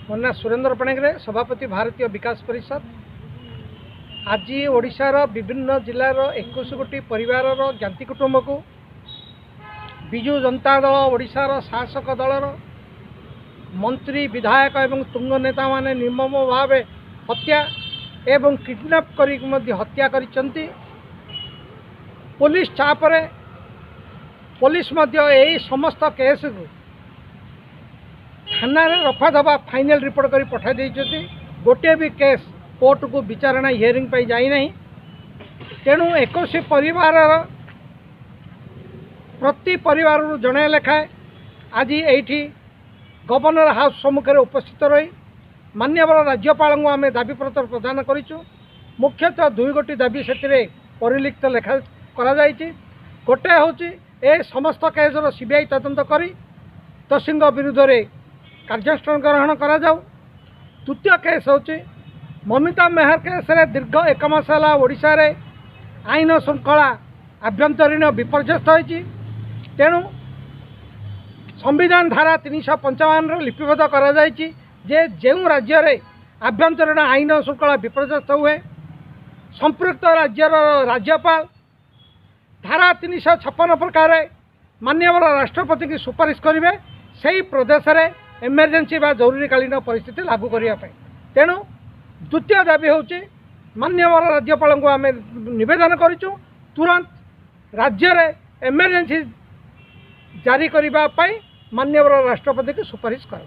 मो ना सुरेंद्र पाणिग्रे, सभापति भारतीय विकास परिषद। आज ओडिशार विभिन्न जिलार 21 गोटी परिवार ज्ञाति कुटुंब को विजु जनता दल ओडिशार शासक दलर मंत्री विधायक एवं तुंग नेता माने निर्मम भाव हत्या एवं किडनैप करी हत्या करिसंती। पुलिस चापरे पुलिस यही समस्त केस को थाना रफा दफा फाइनल रिपोर्ट कर पठा देइछथि। गोटे भी केस कोर्ट को विचारणा हियरिंग पे जाई नहीं। तेणु 21 परिवार प्रति परिवार जड़े लेखाए आज ये गवर्नर हाउस सम्मुख में उपस्थित रही माननीय राज्यपाल को आम दाबीपत्र प्रदान करूँ। मुख्यतः 2 गोटी दाबी से परिलिखित लेखा करा गोटे हूँ ए समस्त केसर सीबीआई तदंत करी दोषी विरुद्ध में कार्यानुष्ठान ग्रहण करा जाऊ। द्वितीय केस हूँ ममिता मेहर केस दीर्घ 1 मास ओडिशा रे आईन श्रृंखला आभ्यंतरीण विपर्यस्त होती। तेणु संविधान धारा 355 लिपिबद्ध करा जायछि जे जो राज्य रे आभ्यंतरीण आईन श्रृंखला विपर्यस्त हुए संपृक्त राज्यर राज्यपाल धारा 356 प्रकार माननीय राष्ट्रपति की सुपारिश करेंगे से प्रदेश में इमरजेंसी बा जरूरीकालीन परिस्थिति लागू करने। तेणु द्वितीय दाबी हूँ माननीय राज्यपाल को आम नवेदन करूँ तुरंत राज्य में इमरजेंसी जारी करने माननीय राष्ट्रपति की सुपारिश कर।